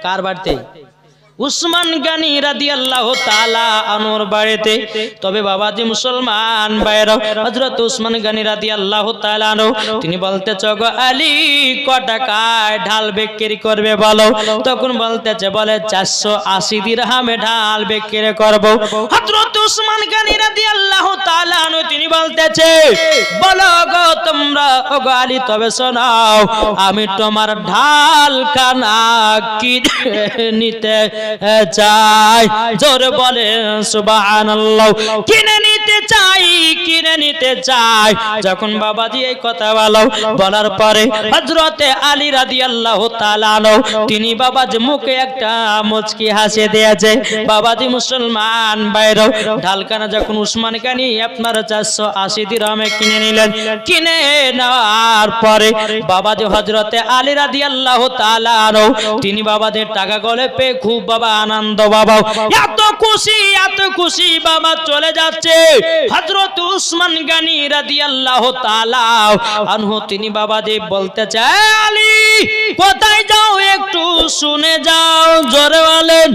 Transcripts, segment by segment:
কার বাড়িতে? উসমান গনি রাদিয়াল্লাহু তাআলা আনহুর বাড়িতে। তবে বাবাজি মুসলমান ভাইরা, হযরত উসমান গনি রাদিয়াল্লাহু তাআলা আনহু তিনি বলতেছে, গো আলী ক টাকায় ঢাল বিক্রি করবে বলো? তখন বলতেছে, বলে 480 দিরহামে ঢাল বিক্রি করব। হযরত উসমান গনি রাদিয়াল্লাহু তাআলা আনহু তিনি বলতেছে, বলো গো তোমরা, ও গো আলী তবে শোনাও, আমি তোমার ঢাল খানা কি নিতে চাই। জোরে বলেন সুবহানাল্লাহ। কিনে নিতে চাই, কিনে নিতে চাই। যখন বাবাজি এই কথা বলার পরে হযরতে আলী রাদিয়াল্লাহু তাআলা আনহু তিনি বাবাজি মুখে একটা মুচকি হাসি দিয়েছে। বাবাজি মুসলমান ভাইরা, ঢালখানা যখন উসমান গনি আপনার 480 দিরহামে কিনে নিলেন, কিনে নেওয়ার পরে বাবাজি হযরতে আলী রাদিয়াল্লাহু তাআলা আনহু তিনি বাবাদের টাকা গলে পেয়ে খুব বাবা আনন্দ, বাবা এত খুশি বাবা চলে যাচ্ছে। হযরত উসমান গনি রাদিয়াল্লাহু তাআলা আনহু তিনি বাবাজি বলতে চায়, আলী কোথায় যাও একটু শুনে যাও। জোরে বলেন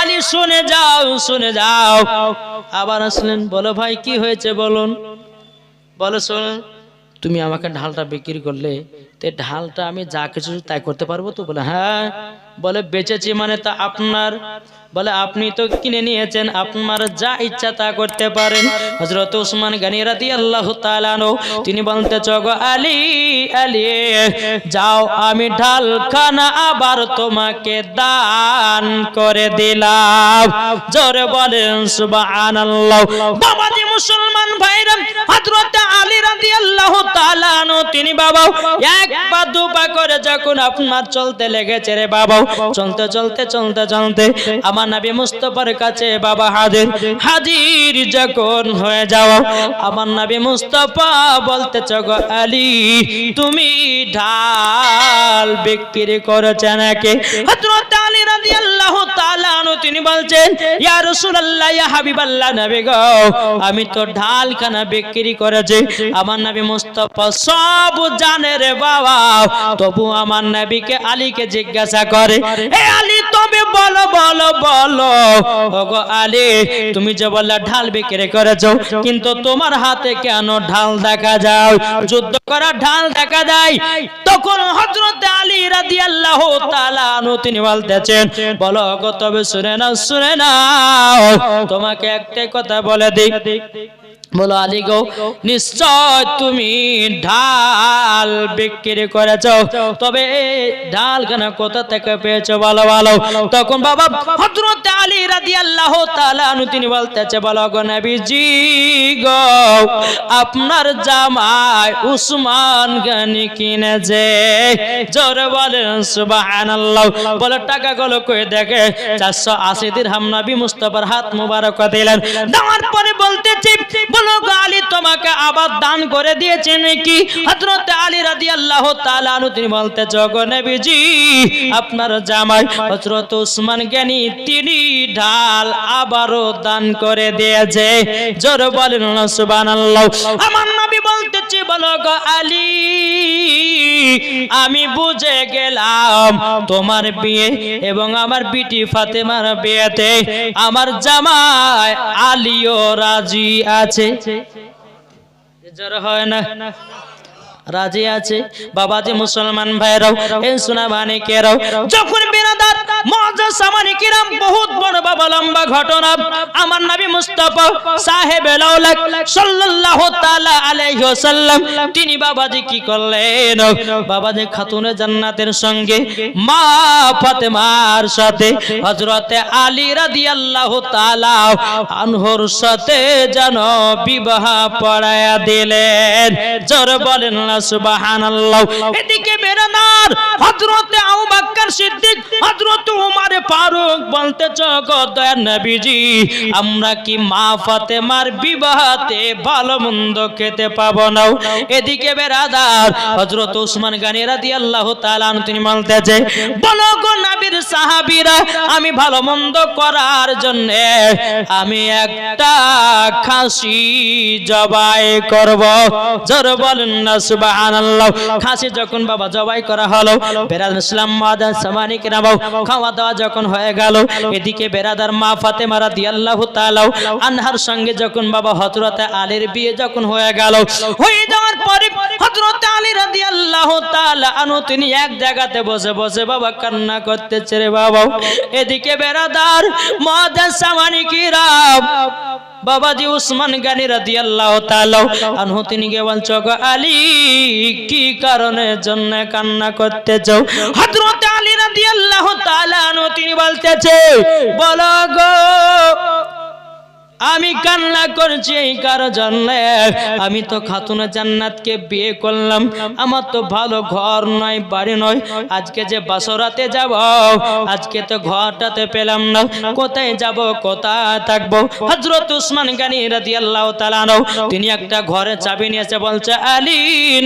আলী শুনে যাও, শুনে যাও। আবার আসলেন, বলো ভাই কি হয়েছে বলুন। বলো শুনুন, তুমি আমাকে ঢালটা বিক্রি করলে, তে ঢালটা আমি যা কিছু তাই করতে পারবো তো? বলে হ্যাঁ। বলে বেচেছি মানে তা আপনার? বলে আপনি তো কিনে নিয়েছেন, আপনার যা ইচ্ছা তা করতে পারেন। হযরত উসমান গনি রাদিয়াল্লাহু তাআলা আনহু তিনি বলতে, গো আলী আলী যাও, আমি ঢালখানা আবার তোমাকে দান করে দিলাম। জোরে বলেন সুবহানাল্লাহ। বাবাজি মুসলমান ভাইরা, হযরত আলী রাদিয়াল্লাহু তাআলা আনহু তিনি বাবা এক পা দু পা করে যখন আপনার চলতে লেগেছে রে বাবা, চলতে চলতে চলতে চলতে আমার নবী মুস্তাফার কাছে বাবা হাজির যখন হয়ে যাও, আমার নবী মুস্তাফা বলতেছ, গো আলী তুমি ঢাল বিক্রি করেছেন নাকি? হযরত আলী রাদিয়াল্লাহু তাআলা আনহু তিনি বলছেন, ইয়া রাসূলুল্লাহ, ইয়া হাবিবাল্লাহ, নবী গো আমি তো ঢালখানা বিক্রি করেছি। আমার নবী মুস্তাফা সব জানে রে বাবা, তবু আমার নবীকে আলীকে জিজ্ঞাসা করে, হে আলী তবে বলো বলো বলো, ওগো আলী তুমি যে বললা ঢাল বিক্রি করেছো, কিন্তু তোমার হাতে কেন ঢাল দেখা যায়? যুদ্ধ করা ঢাল দেখা যায়। তখন হযরত আলী রাদিয়াল্লাহু তাআলা আনহু তিনি বলতেছেন, বলো গো তবে শুনে নাও, তোমাকে একটাই কথা বলে দিই। বলো আলী গো, নিশ্চয় তুমি ঢাল বিক্রি করেছো, তবে ঢালখানা কোথা থেকে পেয়েছো বলো বলো। তখন বাবা হযরত আলী রাদিয়াল্লাহু তাআলা আনহু তিনি বলতেছে, বলো গো নবীজি গো, আপনার জামাই উসমান গনি কিনেছে। জোরে বলেন সুবহানাল্লাহ। বলে টাকা গুলো কই দেখে 480 দিরহাম নবী মুস্তাফার হাত মুবারক দিলেন। দেওয়ার পরে বলতেছে, বলো গো আলী তোমাকে আবার দান করে দিয়েছে নাকি? হযরত আলী রাদিয়াল্লাহু তাআলা আনহু তিনি বলতেছে, গো নবীজি আপনার জামাই হযরত উসমান গনি তিনি ঢাল আবারও দান করে দিয়েছে। জোরে বলেন সুবহানাল্লাহ। আমার নবী বলতেছে, বলো গো আলী আমি বুঝে গেলাম তোমার বিয়ে এবং আমার বিটি ফাতেমার বিয়েতে আমার জামাই আলীও রাজি আছে। জোরে হয় না? রাজি আছে। বাবাজি মুসলমান ভাইরাও, এই সোনা মানিকেরাও, যখন বিরাদার মুআজ্জাজ সামানিকেরাম, বহুত বড় বাবা লম্বা ঘটনা। আমার নবী মুস্তাফা সাহেবে লাউলাক সাল্লাল্লাহু তাআলা আলাইহি ওয়াসাল্লাম তিনি বাবাজি কি করলেন? বাবাজি খাতুনে জান্নাতের সঙ্গে মা ফাতেমার সাথে হযরতে আলী রাদিয়াল্লাহু তাআলা আনহুর সাথে যেন বিবাহ পড়ায়া দিলেন। জোরে বলেন সুবহানাল্লাহ। এদিকে বেরানার হযরতে আবু বকর সিদ্দিক, হযরত উমর ফারুক বলতেছ, গো দয়ার নবীজি আমরা কি মা ফাতেমার বিবাহতে ভালো মন্দ খেতে পাবো না? এদিকে বেরাদার হযরত উসমান গনি রাদিয়াল্লাহু তাআলা তিনি বলতেছে, বলো গো নবীর নবীর সাহাবীরা আমি ভালো মন্দ করার জন্য আমি একটা খাসি জবাই করব। জোরে বলেন না সুবহানাল্লাহ। খাসি যখন বাবা জবাই করা হলো, বেরাদার ইসলাম মাদান সামানিক নামাও খাওয়া দাওয়া যখন হয়ে গেল, এদিকে বেরাদার মা ফাতেমা রাদিয়াল্লাহু তাআলা আনহার সঙ্গে যখন বাবা হযরত আলীর বিয়ে যখন হয়ে গেল, হয়ে যাওয়ার পরে হযরত আলী রাদিয়াল্লাহু তাআলা আনহু তিনি এক জায়গাতে বসে বসে বাবা কান্না করতেছে রে বাবা। এদিকে বেরাদার মাদান সামানিকিরা বাবাজি উসমান গনি রাদিয়াল্লাহু তাআলা আনহু তিনি কে বলছো গো আলী কি কারণে জন্য কান্না করতেছো? হযরত আলী রাদিয়াল্লাহু তাআলা আনহু তিনি বলতেছে বলো গো আমি কান্না করছি এই কারো জন্য, আমি তো খাতুনে জান্নাতকে বিয়ে করলাম, আমার তো ভালো ঘর নয় বাড়ি নয়, আজকে যে বাসরাতে যাব আজকে তো ঘরটাতে পেলাম না, কোথায় যাব কোথায় থাকবো? হযরত উসমান গনি রাদিয়াল্লাহু তাআলা তিনি একটা ঘরের চাবি নিয়েছে, বলছে আলী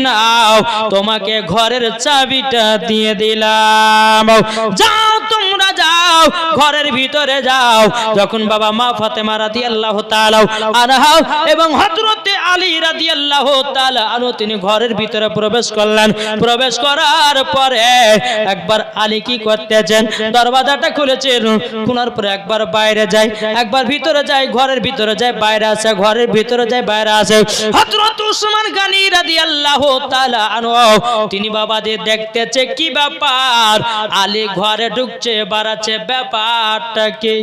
নাও তোমাকে ঘরের চাবিটা দিয়ে দিলাম, যাও তোমরা যাও ঘরের ভিতরে যাও। যখন বাবা মা ফাতেমা রাদিয়াল্লাহু তাআলা আনহা এবং হযরত আলী রাদিয়াল্লাহু তাআলা আনহু তিনি ঘরের ভিতরে প্রবেশ করলেন। প্রবেশ করার পরে একবার আলী কি করতেছেন, দরজাটা খুলেছেন, খোলার পরে একবার বাইরে যায়, একবার ভিতরে যায়, ঘরের ভিতরে যায়, বাইরে আসে, ঘরের ভিতরে যায়, বাইরে আসে। হযরত উসমান গনি রাদিয়াল্লাহু তাআলা আনহু তিনি বাবাজি দেখতেছে কি ব্যাপার, আলী ঘরে ঢুকছে বাড়াচ্ছে, ব্যাপারটা কি?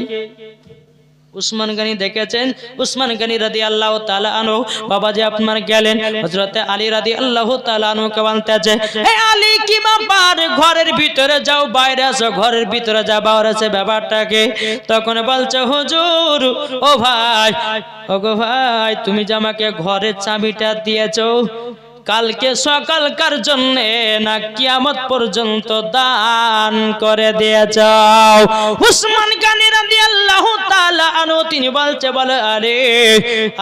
উসমান গনি দেখেছেন, উসমান গনি রাদিয়াল্লাহু তাআলা আনহু বাবাজি আপনার গেলেন হযরত আলী রাদিয়াল্লাহু তাআলা আনহু কে বলতেছে হে আলী কি ব্যাপার, ঘরের ভিতরে যাও বাইরে আসো, ঘরের ভিতরে যা বাইরে আসে, ব্যাপারটা কি? তখন বলছে হুজুর ও ভাই, ওগো ভাই তুমি যে আমাকে ঘরের চাবিটা দিয়েছো কালকে সকালকার জন্য না কিয়ামত পর্যন্ত দান করে দিয়েছ। উসমান গনি রাদিয়াল্লাহু তাআলা আনহু তিনি বলছে বলে আরে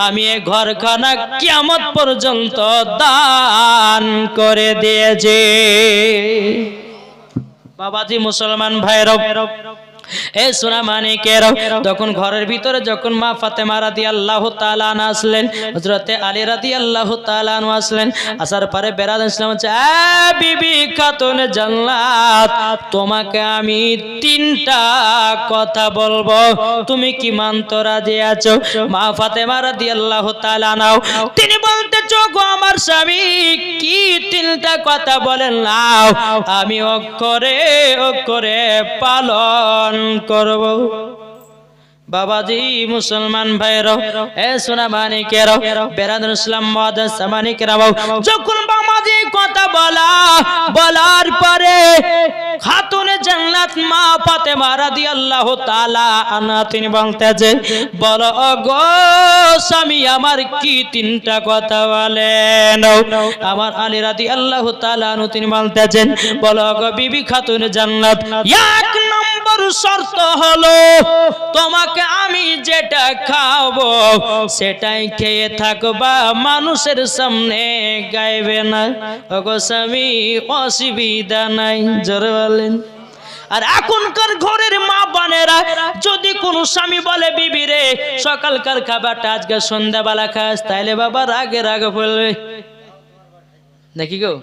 আমি এই ঘরখানা কিয়ামত পর্যন্ত দান করে দিয়েছি। বাবাজি মুসলমান ভাইরা এ সোনা মানিকেরা, তখন ঘরের ভিতরে যখন মা ফাতেমা রাদিয়াল্লাহু তাআলা আনহা আসলেন, হযরতে আলী রাদিয়াল্লাহু তাআলা আনহু আসলেন, আসার পরে বেরাদার ইসলাম বলছে বিবি খাতুনে জান্নাত তোমাকে আমি তিনটা কথা বলবো, তুমি কি মানতে রাজি আছো? মা ফাতেমা রাদিয়াল্লাহু তাআলা আনহা তিনি বলতেছো গো আমার স্বামী কি তিনটা কথা বলেন নাও, আমি অক্ষরে অক্ষরে পালন করব। বাবাজি মুসলমান ভাইরা এ সোনা মানিকেরা বেরাদার ইসলাম মাদান সামানিকেরা, যখন বাবাজি কথা বলার পরে খাতুনে জান্নাত মা ফাতেমা রাদিয়াল্লাহু তাআলা আনহা তিনি বলতেছে বলো গো স্বামী আমার কি তিনটা কথা বলেন? আমার আলী রাদিয়াল্লাহু তাআলা আনহু তিনি বলতেছেন বলো গো বিবি খাতুনে জান্নাত, এক নম্বর শর্ত হলো তোমাকে আমি যেটা খাওয়াবো সেটাই খেয়ে থাকবা, মানুষের সামনে গাইবে না। ওগো স্বামী অসুবিধা নাই, জোরে বলেন। আর এখনকার ঘরের মা বোনেরা যদি কোন স্বামী বলে বিবি রে সকালকার খাবারটা আজকে সন্ধ্যাবেলা খাস, তাইলে বাবা রাগে রাগে বলবে নাকি গো?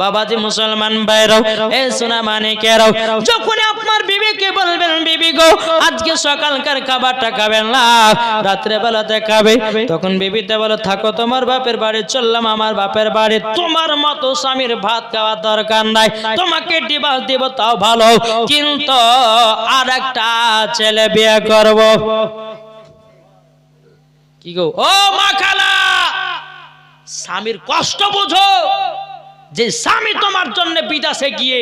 বাবাজি মুসলমান ভাইরা এ সোনা মানিকেরা, যখন আপনার বিবিকে বলবেন বিবি গো আজকে সকালকার খাবারটা খাবেন না, রাত্রে বেলাতে খাবে, তখন বিবিতে বলে থাকো তোমার বাপের বাড়ি, চললাম আমার বাপের বাড়ি, তোমার মতো স্বামীর ভাত খাওয়ার দরকার নাই, তোমাকে ডিভোর্স দিব তাও ভালো, কিন্তু আর একটা ছেলে বিয়ে করব। কি গো ও মা খালা, স্বামীর কষ্ট বুঝো, যে স্বামী তোমার জন্য বিদেশে গিয়ে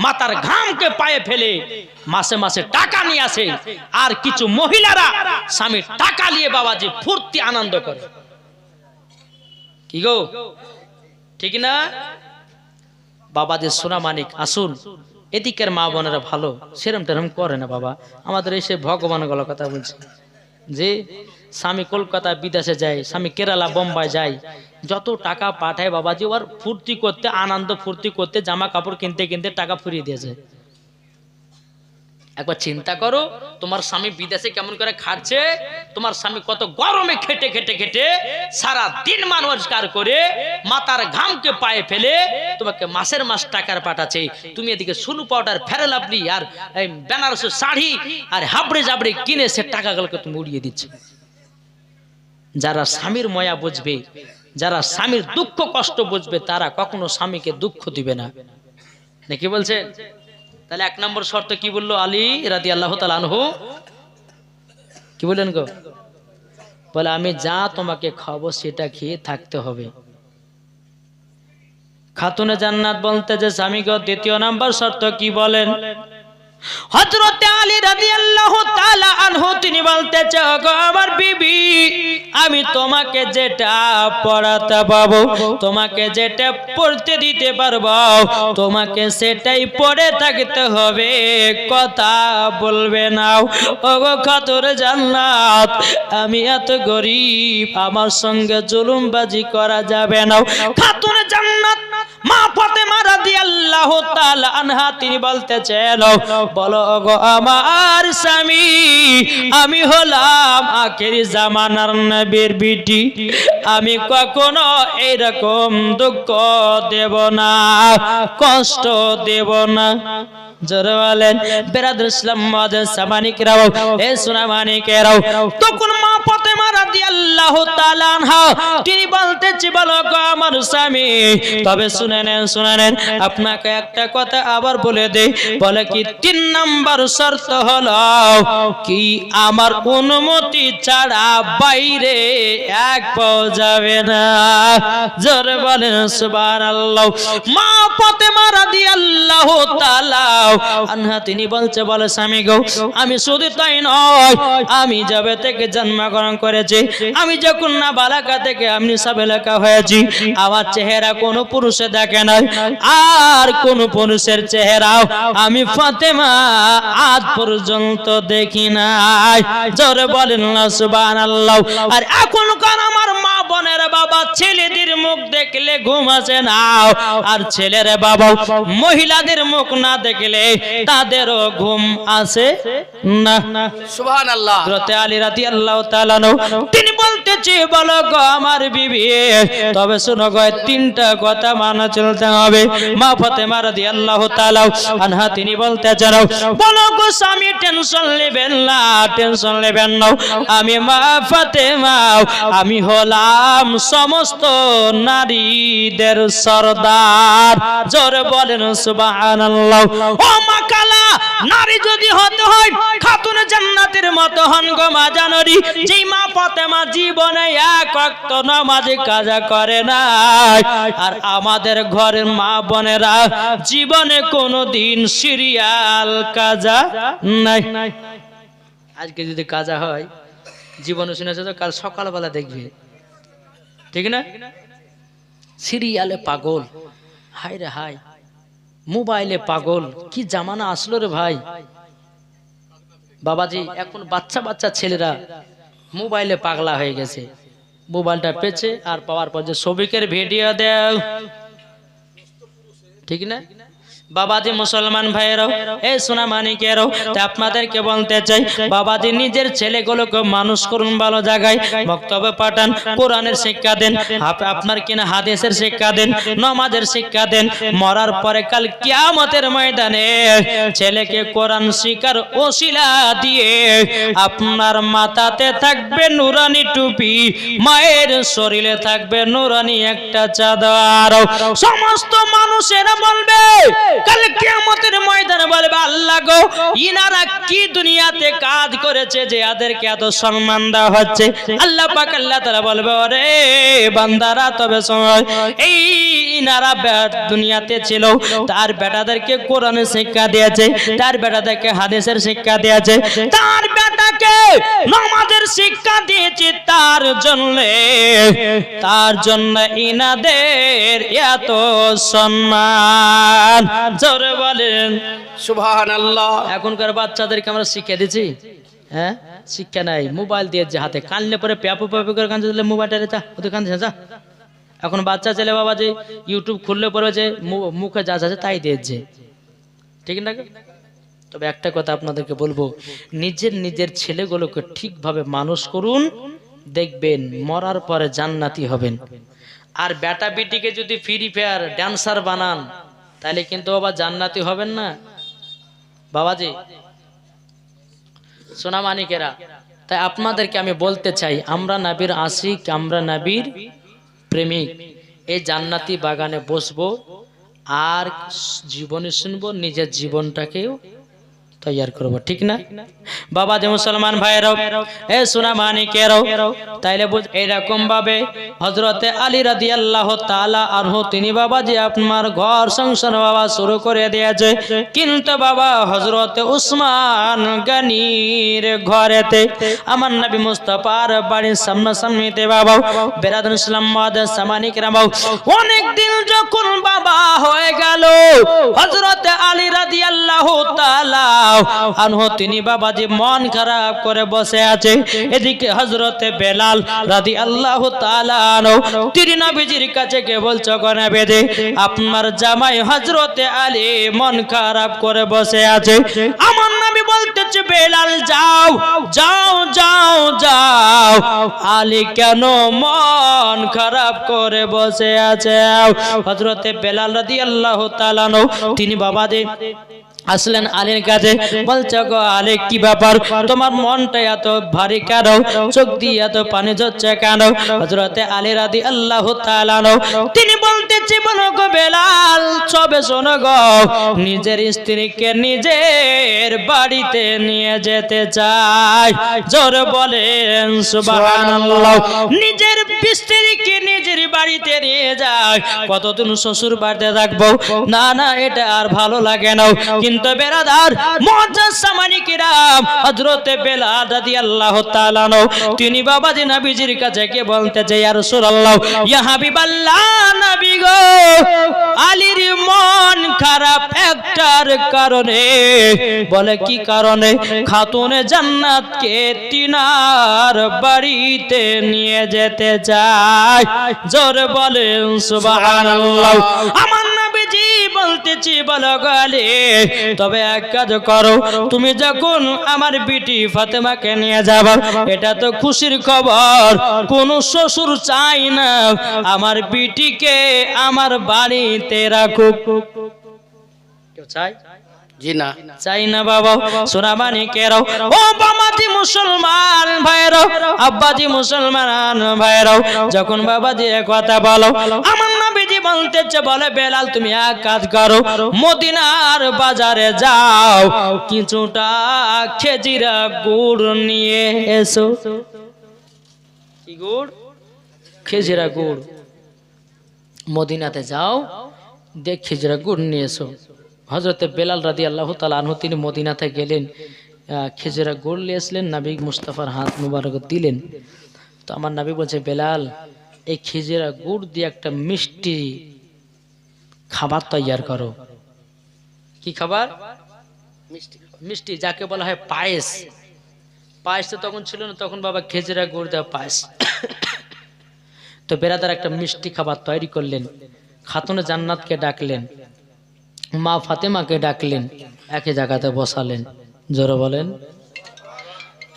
মাথার ঘামকে পায়ে ফেলে মাসে মাসে টাকা নিয়ে আসে, আর কিছু মহিলারা স্বামীর টাকা নিয়ে বাবাজি ফুর্তি আনন্দ করে। কি গো ঠিক না? বাবাজি সোনা মানিক আসুন, এদিকের মা বোনেরা ভালো সেরম টেরম করে না বাবা, আমাদের এসে ভগবান গলা কথা বলছে যে স্বামী কলকাতা বিদেশে যায়, স্বামী কেরালা বোম্বাই যায়, যত টাকা পাঠায় বাবাজি ওর ফুর্তি করতে, আনন্দ ফুর্তি করতে, জামা কাপড় কিনতে কিনতে টাকা ফুরিয়ে দিয়েছে। একবার চিন্তা করো, তোমার স্বামী বিদেশে কেমন করে খাচ্ছে, তোমার স্বামী কত গরমে খেটে খেটে খেটে সারা দিন মান রোজগার করে মাথার ঘামকে পায়ে ফেলে তোমাকে মাসের মাস টাকার পাঠাচ্ছে, তুমি এদিকে সুনু পাউডার, ফেরে লাভলি আর বেনারসের শাড়ি আর হাবড়ে জাবড়ে কিনে সে টাকাগুলোকে তুমি উড়িয়ে দিচ্ছ। যারা স্বামীর ময়া বুঝবে, যারা স্বামীর দুঃখ কষ্ট বুঝবে, তারা কখনো স্বামীকে দুঃখ দিবে না, নাকি বলছে? তাহলে 1 নম্বর শর্ত কি বললো আলী রাদিয়াল্লাহু তাআলা আনহু? কি বললেন গো? বলে আমি যা তোমাকে খাবো সেটা খেয়ে থাকতে হবে। খাতুনে জান্নাত বলতে যে স্বামী গো, 2 নম্বর শর্ত কি বলেন? হযরত আলী রাদিয়াল্লাহু তাআলা আনহু তিনি বলতেছে, গো আমার বিবি, আমি তোমাকে যেটা পড়াতে পাবো, তোমাকে যেটা পড়তে দিতে পারবো, তোমাকে সেটাই পড়ে থাকতে হবে, কথা বলবে না। ওগো খাতুনে জান্নাত, আমি এত গরিব, আমার সঙ্গে জুলুমবাজি করা যাবে না। খাতুনে জান্নাত মা ফাতেমা রাদিয়াল্লাহু তাআলা আনহা তিনি বলতেছেন, বলো গো আমার স্বামী, আমি হলাম আখেরি জামানার নবীর বিটি, আমি কখনো এরকম দুঃখ দেব না, কষ্ট দেব না। জোরে বলেন বেরাদর ইসলাম মাদের সামানিকরাও, এ সোনামানিকেরাও। তখন মা ফাতেমা রাদিয়াল্লাহু তাআলা আনহা তিনি বলতেছি, বলো গো আমার স্বামী, তবে শুনে নেন, আপনাকে একটা কথা আবার বলে দেই। বলে কি? 3 নম্বর শর্ত হলো কি, আমার অনুমতি ছাড়া বাইরে এক পাও যাবে না। জোরে বলেন সুবহানাল্লাহ। মা ফাতেমা রাদিয়াল্লাহু তাআলা আনহা তিনি বলে স্বামী গো, আমি শুধু তাই নয়, আমি যবে থেকে জন্মগ্রহণ করেছি, আমি যখন না বালাকা থেকে আমি সাবেলাকা হয়েছি, আমার চেহারা কোনো পুরুষে দেখে নাই, আর কোন পুরুষের চেহারাও আমি ফাতেমা আজ পর্যন্ত দেখি নাই। জোরে বলেন না সুবহানাল্লাহ। আর এখনকার আমার মা বোনের বাবা ছেলেদের মুখ দেখলে ঘুম আসে না, আর ছেলের বাবা মহিলাদের মুখ না দেখলে তাদেরও ঘুম আসে না। সুবহানাল্লাহ। হযরত আলী রাদিয়াল্লাহু তাআলা তিনি বলতেছে, বলো গো আমার বিবি, তবে শোনো গো, 3টা কথা মানা চলতে হবে। মা ফাতেমা রাদিয়াল্লাহু তাআলা আনহা তিনি বলতেছেন, বলো গো স্বামী, টেনশন নেবেন না, আমি মা ফাতেমা, আমি হলাম সমস্ত নারীদের সরদার। জোরে বলেন সুবহানাল্লাহ। ও মা কালা, নারী যদি হতে হয় খাতুনে জান্নাতের মতো হন গো মা জানরি। যেই মা ফাতেমা জীবনে এক ওয়াক্ত নামাজ কাজা করে না, আর আমাদের ঘরের মা বোনেরা জীবনে কোনোদিন সিরিয়াল কাজা নাই। আজকে যদি কাজা হয়, জীবনে শুনেছে তো, কাল সকালবেলা দেখবে, ঠিক না? সিরিয়ালে পাগল, হায় রে হায়, মোবাইলে পাগল, কি জামানা আসলো রে ভাই। বাবাজি, এখন বাচ্চা ছেলেরা মোবাইলে পাগলা হয়ে গেছে, মোবাইলটা পেছে আর পাওয়ার পর যে ছবিকের ভিডিও দেও, ঠিক না? বাবাজি মুসলমান ভাইয়েরাও, এই সোনামানিকেরাও, আপনাদেরকে বলতে চাই, বাবাজি নিজের ছেলেগুলোকে মানুষ করুন ভালো জায়গায়, বক্তব্য পাঠান, কোরআনের শিক্ষা দেন, আপনার কিনা হাদিসের শিক্ষা দেন, নামাজের শিক্ষা দেন। মরার পরে কাল কিয়ামতের ময়দানে ছেলেকে কোরআন শিখার ওসিলা দিয়ে আপনার মাথাতে থাকবে নুরানি টুপি, মায়ের শরীরে থাকবে নুরানি একটা চাদর। সমস্ত মানুষেরা বলবে কাল কিয়ামতের ময়দানে, বলবে আল্লাহ গো, ইনারা কি দুনিয়াতে কাজ করেছে যে এদেরকে এত সম্মান দেওয়া হচ্ছে। আল্লাহ পাক আল্লাহ তাআলা বলবে, ওরে বান্দারা, তবে সময় এই ইনারা দুনিয়াতে ছিল, তার বেটাদেরকে কোরআনের শিক্ষা দিয়েছে, তার বেটাদেরকে হাদিসের শিক্ষা দিয়েছে, তার বেটাকে নামাজের শিক্ষা দিয়েছে, তার জন্য ইনাদের এত সম্মান। জোরে বলেন সুবহানাল্লাহ। এখনকার বাচ্চাদেরকে আমরা শিক্ষা দিচ্ছি, হ্যাঁ শিক্ষা নাই, মোবাইল দিয়ে যে হাতে, কানলে পরে প্যাপু প্যাপু করে কানতে দিলে মোবাইলটা যা ওদের কানতে যা। এখন বাচ্চা ছেলে বাবা যে ইউটিউব খুললে পরে যে মুখে যা আছে তাই দিয়েছে, ঠিক না? তবে একটা কথা আপনাদেরকে বলবো, নিজের ছেলেগুলোকে ঠিকভাবে মানুষ করুন, দেখবেন মরার পরে জান্নাতি হবেন। আর বেটা বেটিকে যদি ফ্রি ফায়ার ড্যান্সার বানান তাহলে কিন্তু বাবা জান্নাতি হবেন না বাবাজি, সোনা মানিকেরা। তাই আপনাদেরকে আমি বলতে চাই, আমরা নবীর আশিক, আমরা নবীর প্রেমিক, এই জান্নাতি বাগানে বসবো আর জীবনে শুনবো, নিজের জীবনটাকেও তৈয়ার করব, ঠিক না বাবা? যে মুসলমান ভাইরাও, এ সোনা মানিকেরাও, তাইলে এইরকম ভাবে হযরতে আলী রাদিয়াল্লাহু তাআলা আনহু তিনি বাবা যে আপনার ঘর সংসার বাবা শুরু করে দিয়েছে, কিন্তু বাবা হযরতে উসমান গনির ঘরেতে আমার নবী মুস্তাফার বাড়ির সামনাসামনিতে বাবা বেরাদুল ইসলাম মাদাস সামানিকরা বাবা অনেক দিন যখন বাবা হয়ে গেল, হযরতে আলী রাদিয়াল্লাহু তাআলা আনহু তিনি বাবা যে মন খারাপ করে বসে আছে। এদিকে হযরতে বেলাল রাদিয়াল্লাহু তাআলা আনহু তিনি নবীজির কাছে কে বলছো কোনা বেদে আপনার জামাই হযরতে আলী মন খারাপ করে বসে আছে। আমার নবী বলতেছে বেলাল যাও যাও যাও যাও, আলী কেন মন খারাপ করে বসে আছে? হযরতে বেলাল রাদিয়াল্লাহু তাআলা আনহু তিনি বাবা যে আসলেন আলীর কাছে, বলছে গো আলী কি ব্যাপার, তোমার মনটা এত ভারী কেন, চোখ দিয়ে এত পানি ঝরছে কেন? হযরতে আলী রাদিয়াল্লাহু তাআলা তিনি বলতেছে বলো গো বেলাল, সবে শোনো গো, নিজের স্ত্রীকে নিজের বাড়িতে নিয়ে যেতে চাই। জোরে বলেন সুবহানাল্লাহ। নিজের স্ত্রীকে নিজের বাড়িতে নিয়ে যায়, কতদিন শ্বশুর বাড়িতে থাকবো? না না, এটা আর ভালো লাগে না। কিন্তু বেরাদার মুআজ্জাজ সামানি কিরাম হযরতে বেলাল রাদিয়াল্লাহু তাআলা তিনি বাবাজি নবীজির কাছে কে বলতেছে ইয়া রাসূলুল্লাহ, ইয়া হাবিবাল্লাহ, নবী গো আলীর মন খারাপ একটার কারণে। বলে কি কারণে? খাতুনে জান্নাতকে তিনার বাড়িতে নিয়ে যেতে চায়। জোরে বলেন সুবহানাল্লাহ। আমার নবীজি বলতেছি বলো গো আলী, তবে এক কাজ করো, তুমি যখন আমার বিটি ফাতেমাকে নিয়ে যাবে, এটা তো খুশির খবর, কোন শ্বশুর চাই না আমার বিটিকে আমার বাড়িতে রাখুক। কেউ চাই? জি না, চাই না বাবা। সোনা মানিকেরাও, ও বাবাজি মুসলমান ভাইরাও, আব্বাজি মুসলমান ভাইরাও, যখন বাবাজি কথা বলো, আমার নবীজি বলতেছে বলে বেলাল তুমি এক কাজ করো, মদিনার বাজারে যাও, কিছুটা খেজিরা গুড় নিয়ে এসো। কি গুড়? খেজিরা গুড়। মদিনাতে যাও, দেখ খেজিরা গুড় নিয়ে এসো। হযরতে বেলাল রাদিয়াল্লাহু তাআলা আনহু তিনি মদিনাতে গেলেন, খেজুরা গুড় নিয়ে আসলেন, নবী মুস্তাফার হাত মুবারক দিলেন। তো আমার নবী বলছে বেলাল, এই খেজুরা গুড় দিয়ে একটা মিষ্টি খাবার তৈয়ার করো। কি খাবার? মিষ্টি, যাকে বলা হয় পায়েস। পায়েস তো তখন ছিল না, তখন বাবা খেজুরা গুড় দেওয়া পায়েস। তো বেরাদার একটা মিষ্টি খাবার তৈরি করলেন, খাতুনে জান্নাতকে ডাকলেন, মা ফাতেমাকে ডাকলেন, একই জায়গাতে বসালেন। জোরে বলেন।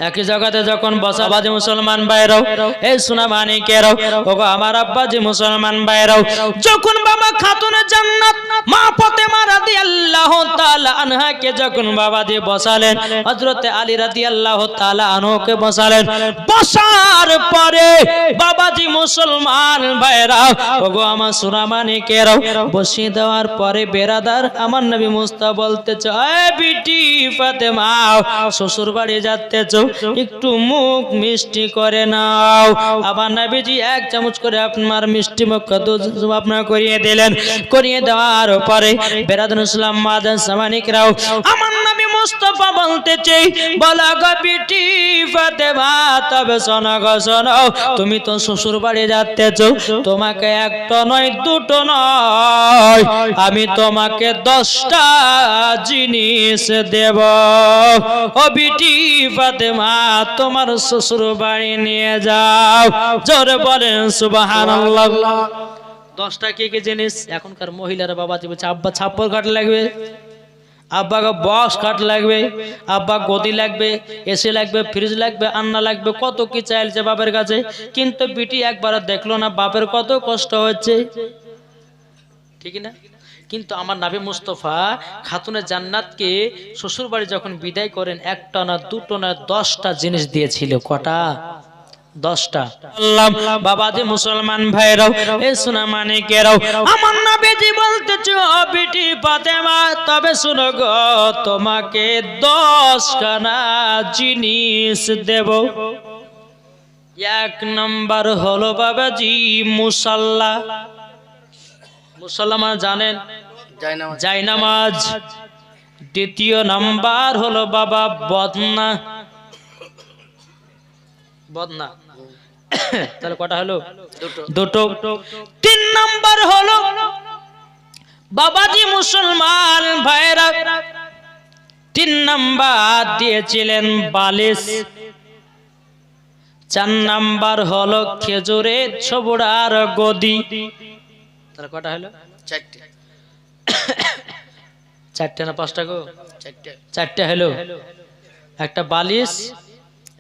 একই জায়গাতে যখন বসা, বাজে মুসলমান ভাইরাও, এই সোনা মানিকেরাও, ওগো আমার আব্বাজি মুসলমান ভাইরাও, যখন বাবা খাতুনে জান্নাত মা ফাতেমা রাদিয়াল্লাহু তাআলা আনহাকে যখন বাবাজি বসালেন, হযরতে আলী রাদিয়াল্লাহু তাআলা আনহুকে বসালেন, বসার পরে বাবাজি মুসলমান ভাইরাও, ওগো আমার সোনা মানিকেরাও, বসিয়ে দেওয়ার পরে বেরাদার আমার নবী মুস্তাফা বলতেছে, এ বিটি ফাতেমা, শ্বশুর বাড়ি যাচ্তেছ, একটু মুখ মিষ্টি করে নাও। আবার নবীজি এক চামচ করে আপনার মিষ্টি মুখ আপনার করিয়ে দিলেন। করিয়ে দেওয়ার পরে বেরাদুল ইসলাম মাদান সামানিকরাও, আমার নবী মুস্তাফা বলতেছে বলা গো বিটি ফাতেমা, তবে শোনো গো শোনো, তুমি তো শ্বশুর বাড়ি যাচ্তেছ, তোমাকে একটা নয় দুটো নয়, আমি তোমাকে 10টা জিনিস দেব। ও বিটি ফাতেমা, তোমার শ্বশুর বাড়ি নিয়ে যাও। জোরে বলেন সুবহানাল্লাহ। 10টা কি কি জিনিস? এখনকার মহিলারা বাবাজি বলছে আব্বা ছাপ্পর ঘাট লাগবে, আব্বাকে বক্স খাট লাগবে, আব্বা গদি লাগবে, এসি লাগবে, ফ্রিজ লাগবে, আন্না লাগবে, কত কি চাইছে বাপের কাছে। কিন্তু বিটি একবার দেখলো না বাপের কত কষ্ট হচ্ছে, ঠিক না? কিন্তু আমার নবী মুস্তাফা খাতুনে জান্নাতকে শ্বশুর বাড়ি যখন বিদায় করেন, একটা না দুটো না 10টা জিনিস দিয়েছিল। কটা? 10টা। বাবাজি মুসলমান ভাইরাও, এ সোনা মানিকেরাও, আমার নবীজি বলতেছে ও বিটি ফাতেমা, তবে শুনো গো, তোমাকে 10খানা জিনিস দেব। 1 নাম্বার হলো বাবাজি মুসাল্লা। মুসাল্লা মানে জানেন? জায়নামাজ। দ্বিতীয় নাম্বার হলো বাবা বদনা। বদনা তাহলে কটা হলো? দুটো। 3 নাম্বার হলো বাবাজি মুসলমান ভাইরা, 3 নাম্বার দিয়েছিলেন বালিশ। 4 নাম্বার হলো খেজুরের ছোবড়ার গদি। তাহলে কটা হলো? 4টে না 5টা গো? 4টে হলো। একটা বালিশ,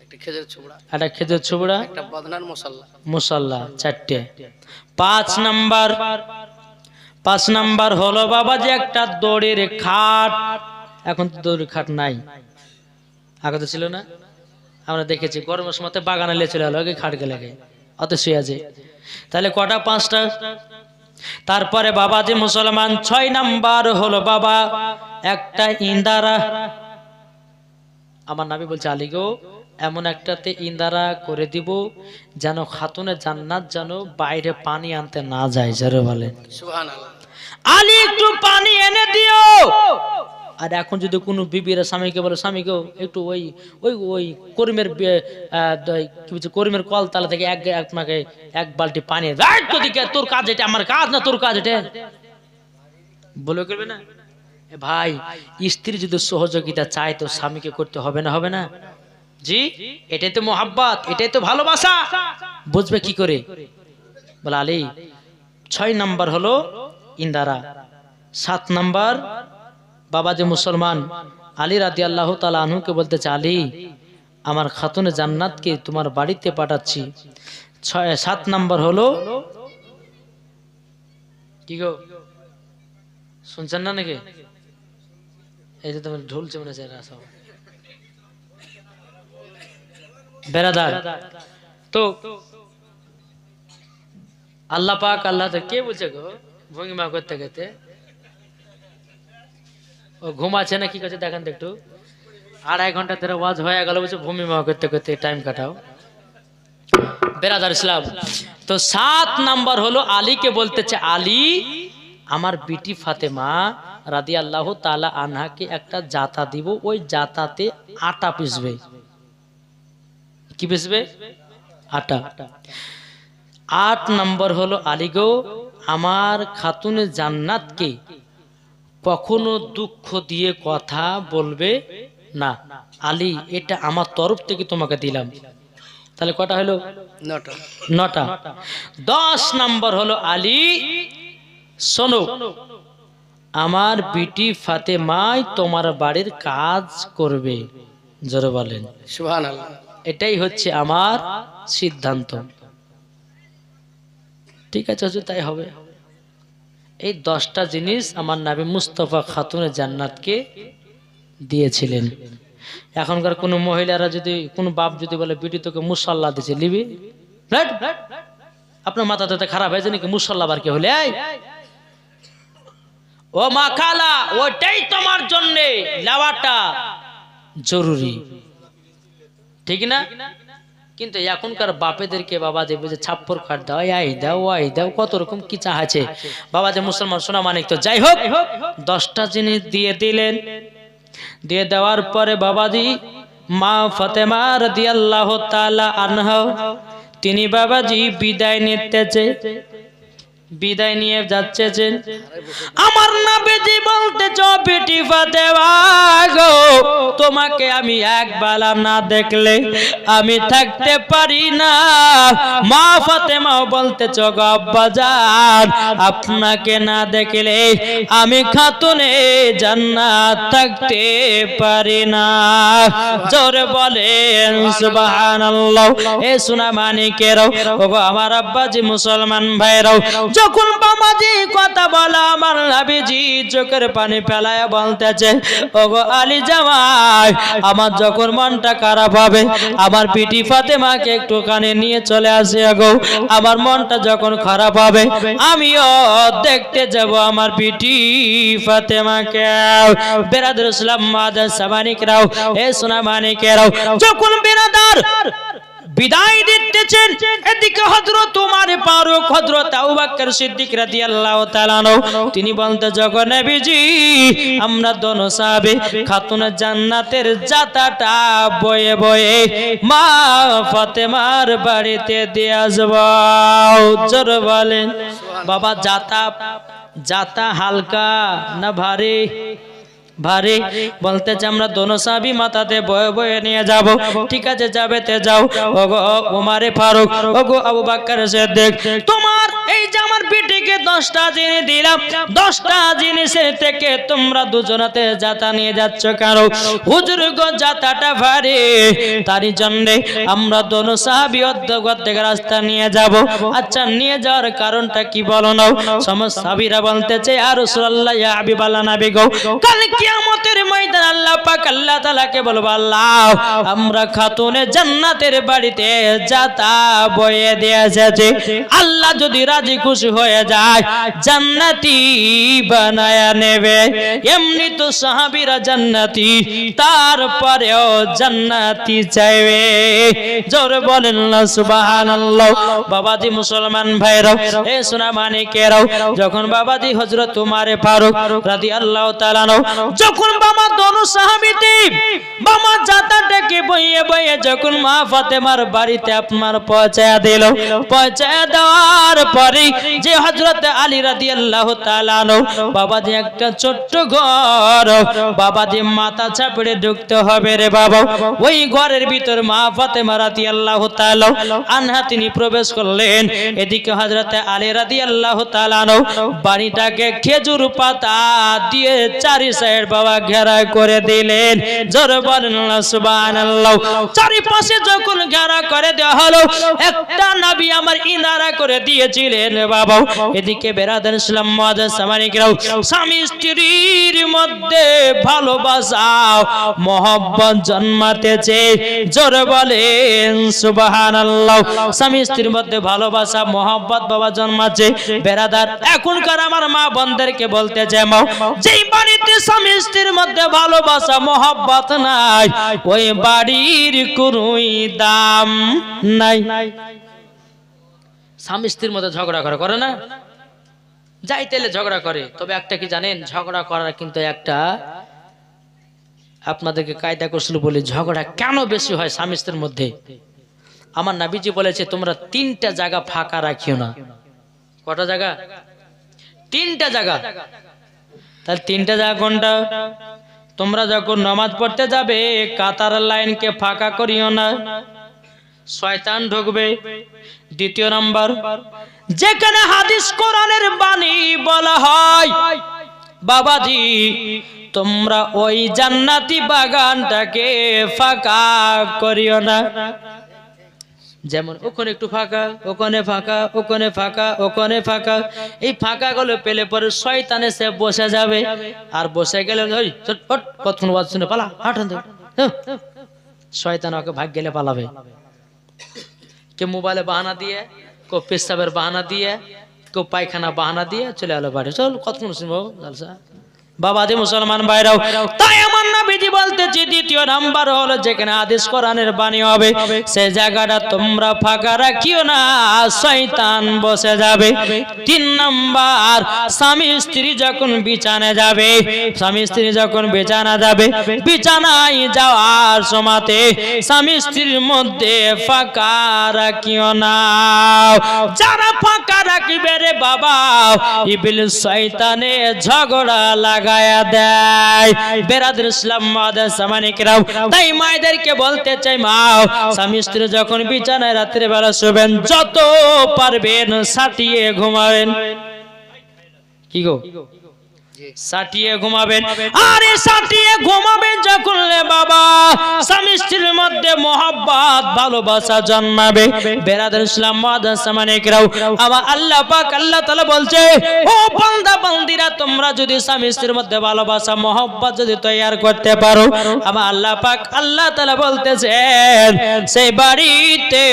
একটা খেজুর ছোবড়া, একটা বদনার মুসাল্লা, 4টে। 5 নাম্বার হলো বাবাজি একটা দড়ির খাট। এখন তো দড়ির খাট নাই, আগে তো ছিল না, আমরা দেখেছি গরমের সময় বাগানে লে চলে এলো খাট গেলে অত শুয়ে আছে। তাহলে কটা? 5টা। তারপরে বাবাজি মুসলমান 6 নাম্বার হলো বাবা একটা ইন্দারা। আমার নবী বলছে আলী গো, এমন একটাতে ইন্দারা করে দিব যেন খাতুনে জান্নাত যেন বাইরে পানি আনতে না যায়। যারা বলেন সুবহানাল্লাহ। আলী একটু পানি এনে দিও। আর এখন যদি কোনো বিবিরা স্বামীকে বলে, স্বামীকে একটু ওই ওই ওই করিমের কি বলছে করিমের কল তালা থেকে আপনাকে 1 বালতি পানি, তোর কাজ এটা, আমার কাজ না, তোর কাজ এটা বলে করবে না? ভাই, স্ত্রী যদি সহযোগিতা চায় তো স্বামীকে করতে হবে না? হবে না? জি, এটাই তো মোহাব্বত, এটাই তো ভালোবাসা। বুঝবে কি করে? বলে আলী 6 নাম্বার হলো ইন্দারা। 7 নাম্বার বাবাজি মুসলমান আলী রাদিয়াল্লাহু তাআলা আনহুকে বলতেছে, আলী আমার খাতুনে জান্নাতকে তোমার বাড়িতে পাঠাচ্ছি। 7 নাম্বার হলো কি গো, শুনছেন না নাকি? এই যে তোমার ঢুলছে মনে চাই না সব বেরাদার। তো আল্লাহ পাক, আল্লাহ কে বলছে গো ভঙ্গিমা করতে করতে? ও ঘুমাচ্ছে না কি করছে দেখেন তো একটু। 2.5 ঘন্টা ধরে ওয়াজ হয়ে গেল, বলছে ভূমিমা করতে করতে টাইম কাটাও। বেরাদার ইসলাম। তো 7 নাম্বার হলো আলীকে বলতেছে, আলী আমার বিটি ফাতেমা রাদিয়াল্লাহু তাআলা আনহাকে একটা জাতা দিব, ওই জাতাতে আটা পিসবে। কি পিসবে? আটা। 8 নাম্বার হলো আলী গো, আমার খাতুনে জান্নাতকে কখনো দুঃখ দিয়ে কথা বলবে না। আলী এটা আমার তরফ থেকে তোমাকে দিলাম। তাহলে কটা হলো? 9টা। 10 নাম্বার হলো আলী শোনো, আমার বিটি ফাতেমাই তোমার বাড়ির কাজ করবে। জোরে বলেন সুবহানাল্লাহ। এটাই হচ্ছে আমার সিদ্ধান্ত। ঠিক আছে হুজুর, তাই হবে। এই 10টা জিনিস আমার নবী মুস্তাফা খাতুনে জান্নাতকে দিয়েছিলেন। এখনকার কোন মহিলারা যদি, কোন বাপ যদি বলে বিটি তোকে মুসাল্লা দিছে, লিবি? আপনার মাথা তাতে খারাপ হয়েছে নাকি? মুসাল্লা বার কে হলে? ও মা খালা, ওটাই তোমার জন্য লাওয়াটা জরুরি, ঠিক না? কিন্তু এখনকার বাপেদেরকে বাবা যে বুঝে ছাপ্পর খাট দাও, আই দাও, আই দাও, কত রকম কি চাহাছে। বাবা যে মুসলমান সোনা মানিক। তো যাই হোক, 10টা জিনিস দিয়ে দিলেন। দিয়ে দেওয়ার পরে বাবাজি মা ফাতেমা রাদিয়াল্লাহু তাআলা আনহা তিনি বাবাজি বিদায় নিতেছে। বিদায় নিয়ে যাচ্ছে যে আমার নবীজি বলতেছ বেটি ফাতেমা গো তোমাকে আমি একবার না দেখলে আমি থাকতে পারি না। মা ফাতেমাও বলতেছ গো আব্বাজান আপনাকে না দেখলে আমি খাতুনে জান্নাত থাকতে পারি না। জোরে বলেন সুবহানাল্লাহ। এ সোনা মানিকেরাও ওগো আমার আব্বাজি মুসলমান ভাইরাও যখন বাবাজি কথা বলা আমার নবীজি চোখের পানি ফেলায় বলতেছে ওগো আলী জামাই আমার যখন মনটা খারাপ হবে আমার বিটি ফাতেমাকে একটু কানে নিয়ে চলে আসে গো। আমার মনটা যখন খারাপ হবে আমিও দেখতে যাব আমার বিটি ফাতেমাকে। বেরাদুল ইসলাম মাদার সামানিকরাও এ সোনা মানিকেরাও যখন বেরাদার বিদায় দিতেছেন এদিকে হযরত ওমর ফারুক হযরত আবু বকর সিদ্দিক রাদিয়াল্লাহু তাআলা তিনি বলতে যখন নবীজি আমরা দোনো সাহাবী খাতুন জান্নাতের যাতাটা বয়ে বয়ে মা ফাতেমার বাড়িতে দিয়ে আসব। জোর বলেন বাবা যাতা হালকা না ভারী? ভারী। বলতেছে আমরা দোনো সাহাবী মাথাতে বয়ে বয়ে নিয়ে যাব। ঠিক আছে যাবে তে যাও। ওগো ওমর ফারুক ওগো আবু বকর সিদ্দিক তোমার এই যে আমার বিটিকে 10টা জিনিস দিলাম 10টা জিনিসের থেকে তোমরা দুজনাতে যাতা নিয়ে যাচ্ছ কেন? হুজুর গো যাতাটা ভারী তারই জন্য আমরা দোনো সাহাবী অর্ধেক রাস্তা নিয়ে যাব। আচ্ছা নিয়ে যাওয়ার কারণটা কি বলো না? সমস্ত সাহাবীরা বলতেছে ইয়া রাসূলুল্লাহ ইয়া হাবিবাল্লাহ নবী গো কাল কিয়ামতের ময়দানে আল্লাহ পাক আল্লাহ তাআলাকে বলবো আল্লাহ আমরা খাতুনে জান্নাতের বাড়িতে যাতা বয়ে দিয়েছে আল্লাহ যদি রাজি খুশি হয়ে যায় জান্নাতি বানায়া নেবে। এমনি তো সাহাবীরা জান্নাতি তারপরেও জান্নাতি চাইবে। জোরে বলেন না সুবহানাল্লাহ। বাবাজি মুসলমান ভাইরাও এ সোনা মানিকেরাও যখন বাবাজি হযরত ওমর ফারুক রাদিয়াল্লাহু তাআলা যখন বাবা দোনো সাহাবীতে বাবা যাতাটাকে বইয়ে বইয়ে যখন মা ফাতেমার বাড়িতে আপনার পৌঁছায়া দিল পৌঁছায়া দেওয়ার পরে যে হযরত আলী রাদিয়াল্লাহু তাআলা বাবাজি একটা ছোট্ট ঘর বাবাজি মাথা চাপড়ে ঢুকতে হবে রে বাবা। ওই ঘরের ভিতর মা ফাতেমা রাদিয়াল্লাহু তাআলা আনহা তিনি প্রবেশ করলেন। এদিকে হযরত আলী রাদিয়াল্লাহু তাআলা বাড়িটাকে খেজুর পাতা দিয়ে চারি সাইড বাবা ঘেরা করে দিলেন। জোরে বলেন সুবহানাল্লাহ। চারিপাশে যখন ঘেরা করে দেওয়া হলো একটা নবী আমার ইনারা করে দিয়েছিলেন বাবা। এদিকে বেরাদার ইসলাম মুআজ্জাজ সামানিকরাও স্বামী স্ত্রীর মধ্যে ভালোবাসা মহব্বত জন্মাতেছে। জোরে বলেন সুবহানাল্লাহ। স্বামী স্ত্রীর মধ্যে ভালোবাসা মহব্বত বাবা জন্মাচ্ছে। বেরাদার এখনকার আমার মা বোনদেরকে বলতে চাই যেই বাড়িতে স্বামী স্ত্রীর মধ্যে ভালোবাসা মহব্বত নাই ওই বাড়ির কোনোই দাম নাই। স্বামী স্ত্রীর মধ্যে ঝগড়া করে না যাই তেলে ঝগড়া করে, তবে একটা কি জানেন ঝগড়া করার কিন্তু একটা আপনাদেরকে কায়দা কৌশল বলি ঝগড়া কেন বেশি হয় স্বামী স্ত্রীর মধ্যে। আমার নবীজি বলেছে তোমরা 3টা জায়গা ফাঁকা রাখিও না। কটা জায়গা? 3টা জায়গা। তাহলে 3টা জায়গা কোনটা? তোমরা যখন নামাজ পড়তে যাবে কাতার লাইনকে ফাঁকা করিও না, শয়তান ঢুকবে। দ্বিতীয় নাম্বার যেখানে হাদিস কোরআনের বাণী বলা হয় বাবাজি তোমরা ওই জান্নাতি বাগানটাকে ফাঁকা করিও না। যেমন ওখানে একটু ফাঁকা, ওখানে ফাঁকা, ওখানে ফাঁকা, ওখানে ফাঁকা, এই ফাঁকা গুলো পেলে পরে শয়তানে সে বসে যাবে। আর বসে গেলে কতক্ষণ ওয়াজ শুনে পালা হাঁটান শয়তান ওকে ভাগ গেলে পালাবে। কেউ মোবাইলে বাহানা দিয়ে, কেউ পেশাবের বাহানা দিয়ে, কেউ পায়খানা বাহানা দিয়ে চলে এলো বাড়ি। চল কতক্ষণ শুনবো জালসা বাবাজি মুসলমান ভাইরাও, তাই আমার নবীজি বলতেছি দ্বিতীয় নাম্বার হলো যেখানে আদেশ কোরআনের বাণী হবে সেই জায়গাটা তোমরা ফাঁকা রাখিও না, শয়তান বসে যাবে। তিন নাম্বার, স্বামী স্ত্রী যখন বিছানায় যাবে, স্বামী স্ত্রী যখন বিছানা যাবে, বিছানায় যাওয়ার সময়তে স্বামী স্ত্রীর মধ্যে ফাঁকা রাখিও না। যারা ফাঁকা রাখিবে রে বাবা, ইবলিস শয়তানে ঝগড়া লাগায়া দেয়। বেরাদর ইসলাম মাদের সামানিকরাও, তাই মায়েদেরকে বলতে চাই, মা স্বামী স্ত্রী যখন বিছানায় রাত্রে বেলা শোবেন যত পারবেন সাটিয়ে ঘুমাবেন। কি গো? সাটিয়ে ঘুমাবেন। আরে সাটিয়ে ঘুমাবেন যখন রে বাবা, স্বামী স্ত্রীর মধ্যে মহব্বত ভালোবাসা জন্মাবে। বেরাদর ইসলাম মাদ্রাসা মানিকরাও, আমার আল্লাহ পাক আল্লাহ তাআলা বলছে, ও বান্দা বান্দিরা, তোমরা যদি স্বামী স্ত্রীর মধ্যে ভালোবাসা মহব্বত যদি তৈরি করতে পারো, আমার আল্লাহ পাক আল্লাহ তাআলা বলতেছেন সেই বাড়িতে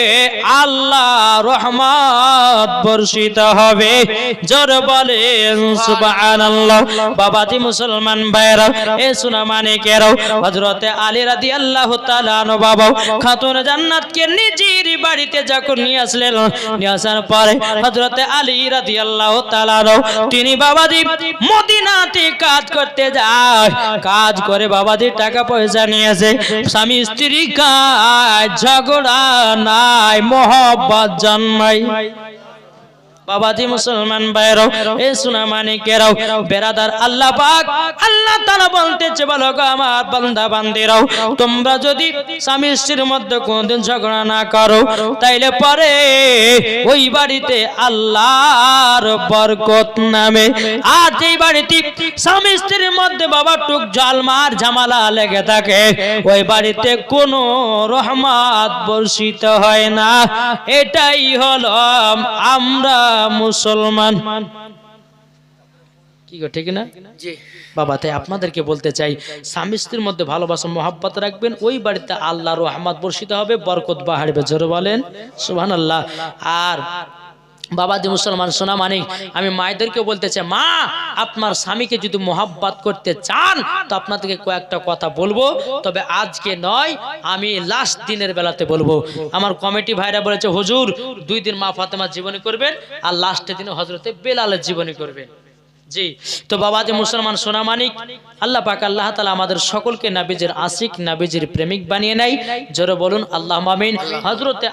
আল্লাহ রহমত বর্ষিত হবে। জোর বলেন সুবহানাল্লাহ। বাবাজি মুসলমান ভাইরা, এ সোনা মানিকেরাও, হযরতে আলী রাদিয়াল্লাহু তাআলা আনহু বাবা খাতুন জান্নাতকে নিজের বাড়িতে যখন নিয়ে আসলেন, নিয়ে আসার পরে হযরতে আলী রাদিয়াল্লাহু তাআলা আনহু তিনি বাবাজি মদিনাতে কাজ করতে যায়। কাজ করে বাবাজি টাকা পয়সা নিয়ে আসে। স্বামী স্ত্রী কাজ ঝগড়া নাই, মহব্বত জন্মায়। বাবাজি মুসলমান ভাইরাও, এ সোনা মানিকেরাও, বেরাদার আল্লাহ পাক আল্লাহ তাআলা বলতেছে, বলো গো আমার বান্দা বান্দিরাও, তোমরা যদি স্বামী স্ত্রীর মধ্যে কোনদিন ঝগড়া না করো, তাইলে পরে ওই বাড়িতে আল্লাহর বরকত নামে। আর যেই বাড়িতে স্বামী স্ত্রীর মধ্যে বাবা টুক জালমার ঝামেলা লেগে থাকে, ওই বাড়িতে কোনো রহমত বর্ষিত হয় না। এটাই হলো আমরা মুসলমান। কি গো, ঠিক না? জি বাবা, তাই আপনাদেরকে বলতে চাই, স্বামী স্ত্রীর মধ্যে ভালোবাসা মহব্বত রাখবেন, ওই বাড়িতে আল্লাহর রহমত বর্ষিত হবে, বরকত বাড়বে। জোরে বলেন সুবহানাল্লাহ। আর বাবাজি মুসলমান সোনা মানিক, আমি মায়েদেরকে বলতে চাই, মা আপনার স্বামীকে যদি মহব্বত করতে চান তো আপনাদেরকে কয়েকটা কথা বলবো, তবে আজকে নয়, আমি লাস্ট দিনের বেলাতে বলবো। আমার কমিটি ভাইরা বলেছে, হুজুর 2 দিন মা ফাতেমার জীবনী করবেন আর লাস্টের দিনে হযরতে বেলালের জীবনী করবেন। জি, তো বাবাজি মুসলমান সোনা মানিক, আল্লাহ পাক আল্লাহ তাআলা আমাদের সকলকে নবীজির আশিক, নবীজির প্রেমিক বানিয়ে নেয়। জোরে বলুন আল্লাহুম্মা আমিন। হযরতে